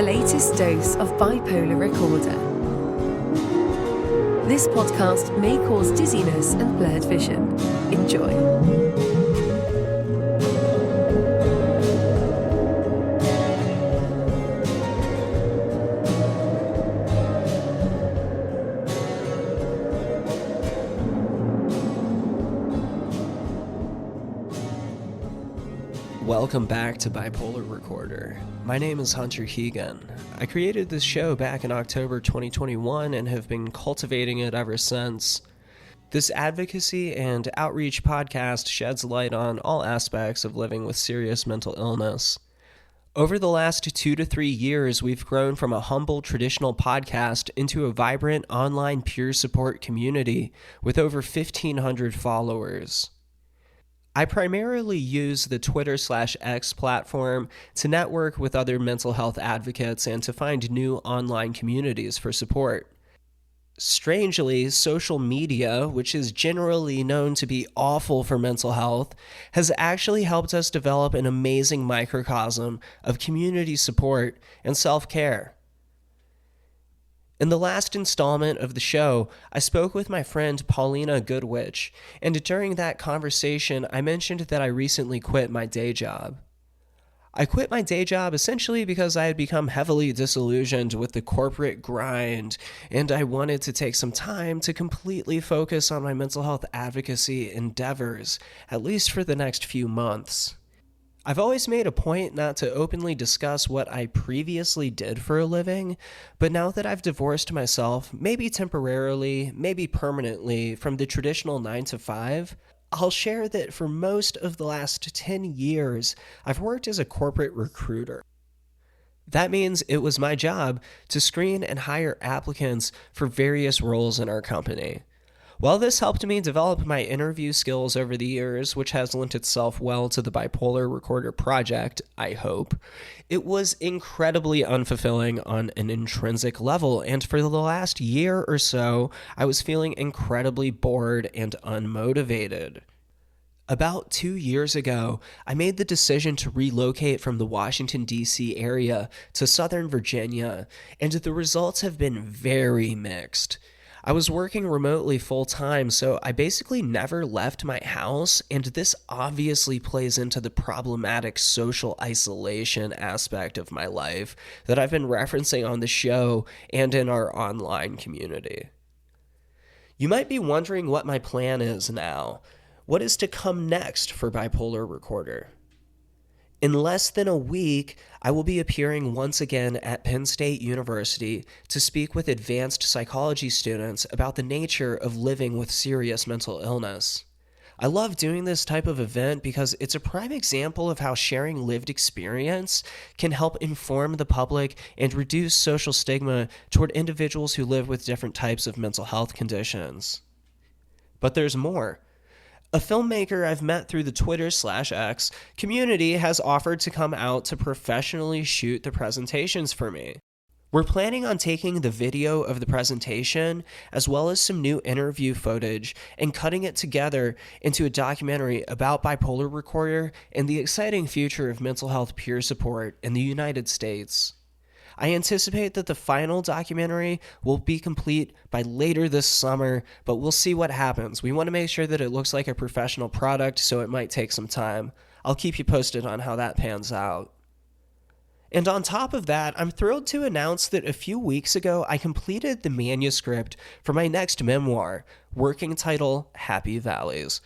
The latest dose of bipolar recorder. This podcast may cause dizziness and blurred vision. Enjoy. Welcome back to Bipolar Recorder. My name is Hunter Keegan. I created this show back in October 2021 and have been cultivating it ever since. This advocacy and outreach podcast sheds light on all aspects of living with serious mental illness. Over the last 2 to 3 years, we've grown from a humble traditional podcast into a vibrant online peer support community with over 1,500 followers. I primarily use the Twitter/X platform to network with other mental health advocates and to find new online communities for support. Strangely, social media, which is generally known to be awful for mental health, has actually helped us develop an amazing microcosm of community support and self-care. In the last installment of the show, I spoke with my friend Paulina Goodwitch, and during that conversation, I mentioned that I recently quit my day job. I quit my day job essentially because I had become heavily disillusioned with the corporate grind, and I wanted to take some time to completely focus on my mental health advocacy endeavors, at least for the next few months. I've always made a point not to openly discuss what I previously did for a living, but now that I've divorced myself, maybe temporarily, maybe permanently, from the traditional 9 to 5, I'll share that for most of the last 10 years, I've worked as a corporate recruiter. That means it was my job to screen and hire applicants for various roles in our company. While this helped me develop my interview skills over the years, which has lent itself well to the Bipolar Recorder project, I hope, it was incredibly unfulfilling on an intrinsic level, and for the last year or so, I was feeling incredibly bored and unmotivated. About 2 years ago, I made the decision to relocate from the Washington, D.C. area to Southern Virginia, and the results have been very mixed. I was working remotely full-time, so I basically never left my house, and this obviously plays into the problematic social isolation aspect of my life that I've been referencing on the show and in our online community. You might be wondering what my plan is now. What is to come next for Bipolar Recorder? In less than a week, I will be appearing once again at Penn State University to speak with advanced psychology students about the nature of living with serious mental illness. I love doing this type of event because it's a prime example of how sharing lived experience can help inform the public and reduce social stigma toward individuals who live with different types of mental health conditions. But there's more. A filmmaker I've met through the Twitter/X community has offered to come out to professionally shoot the presentations for me. We're planning on taking the video of the presentation, as well as some new interview footage, and cutting it together into a documentary about Bipolar Recorder and the exciting future of mental health peer support in the United States. I anticipate that the final documentary will be complete by later this summer, but we'll see what happens. We want to make sure that it looks like a professional product, so it might take some time. I'll keep you posted on how that pans out. And on top of that, I'm thrilled to announce that a few weeks ago, I completed the manuscript for my next memoir, working title Happy Valleys.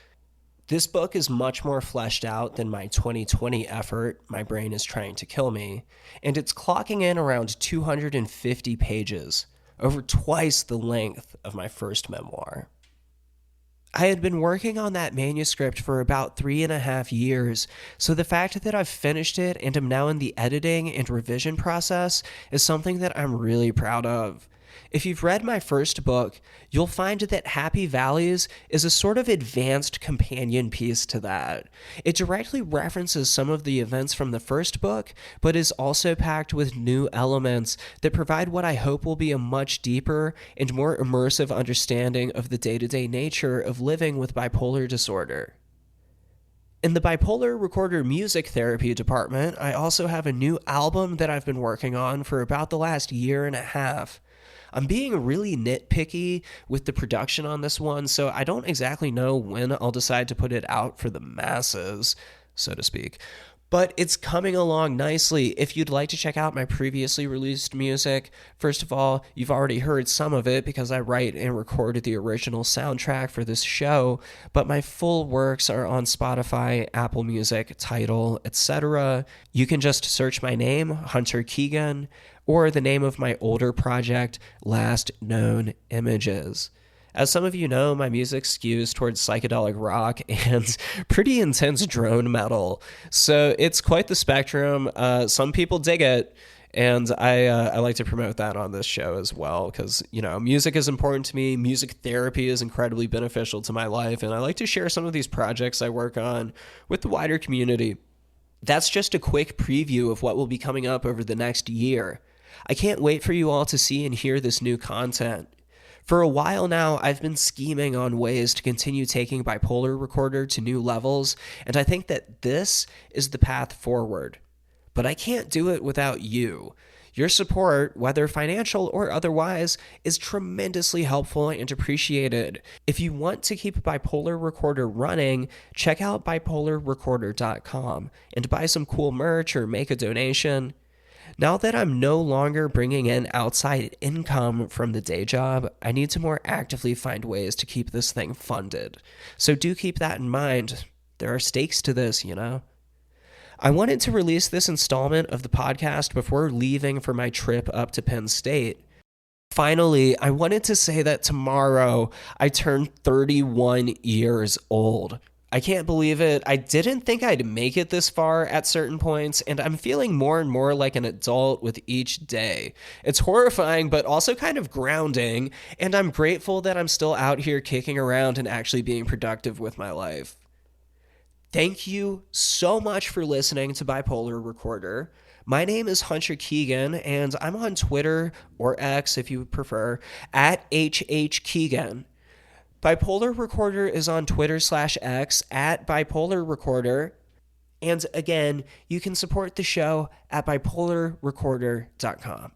This book is much more fleshed out than my 2020 effort, My Brain is Trying to Kill Me, and it's clocking in around 250 pages, over twice the length of my first memoir. I had been working on that manuscript for about 3.5 years, so the fact that I've finished it and am now in the editing and revision process is something that I'm really proud of. If you've read my first book, you'll find that Happy Valleys is a sort of advanced companion piece to that. It directly references some of the events from the first book, but is also packed with new elements that provide what I hope will be a much deeper and more immersive understanding of the day-to-day nature of living with bipolar disorder. In the Bipolar Recorder Music Therapy department, I also have a new album that I've been working on for about the last year and a half. I'm being really nitpicky with the production on this one, so I don't exactly know when I'll decide to put it out for the masses, so to speak. But it's coming along nicely. If you'd like to check out my previously released music, first of all, you've already heard some of it because I write and recorded the original soundtrack for this show, but my full works are on Spotify, Apple Music, Tidal, etc. You can just search my name, Hunter Keegan, or the name of my older project, Last Known Images. As some of you know, my music skews towards psychedelic rock and pretty intense drone metal. So it's quite the spectrum. Some people dig it, and I like to promote that on this show as well because, music is important to me. Music therapy is incredibly beneficial to my life, and I like to share some of these projects I work on with the wider community. That's just a quick preview of what will be coming up over the next year. I can't wait for you all to see and hear this new content. For a while now, I've been scheming on ways to continue taking Bipolar Recorder to new levels, and I think that this is the path forward. But I can't do it without you. Your support, whether financial or otherwise, is tremendously helpful and appreciated. If you want to keep Bipolar Recorder running, check out bipolarrecorder.com and buy some cool merch or make a donation. Now that I'm no longer bringing in outside income from the day job, I need to more actively find ways to keep this thing funded. So do keep that in mind. There are stakes to this, I wanted to release this installment of the podcast before leaving for my trip up to Penn State. Finally, I wanted to say that tomorrow I turn 31 years old. I can't believe it. I didn't think I'd make it this far at certain points, and I'm feeling more and more like an adult with each day. It's horrifying, but also kind of grounding, and I'm grateful that I'm still out here kicking around and actually being productive with my life. Thank you so much for listening to Bipolar Recorder. My name is Hunter Keegan, and I'm on Twitter, or X if you prefer, at HHKeegan. Bipolar Recorder is on Twitter/X at Bipolar Recorder. And again, you can support the show at bipolarrecorder.com.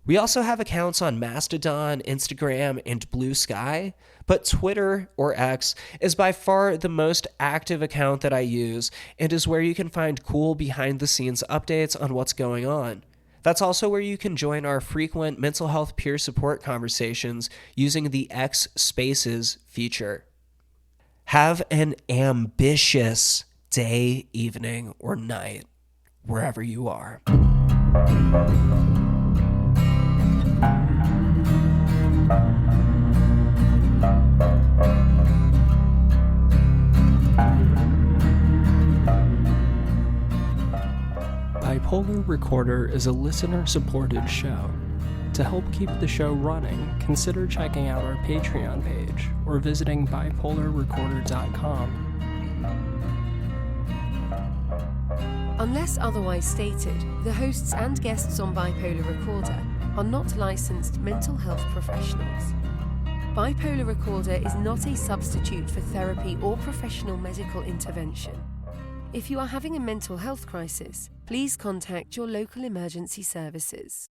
We also have accounts on Mastodon, Instagram, and Blue Sky, but Twitter, or X, is by far the most active account that I use and is where you can find cool behind-the-scenes updates on what's going on. That's also where you can join our frequent mental health peer support conversations using the X Spaces feature. Have an ambitious day, evening, or night, wherever you are. Bipolar Recorder is a listener-supported show. To help keep the show running, consider checking out our Patreon page or visiting bipolarrecorder.com. Unless otherwise stated, the hosts and guests on Bipolar Recorder are not licensed mental health professionals. Bipolar Recorder is not a substitute for therapy or professional medical intervention. If you are having a mental health crisis, please contact your local emergency services.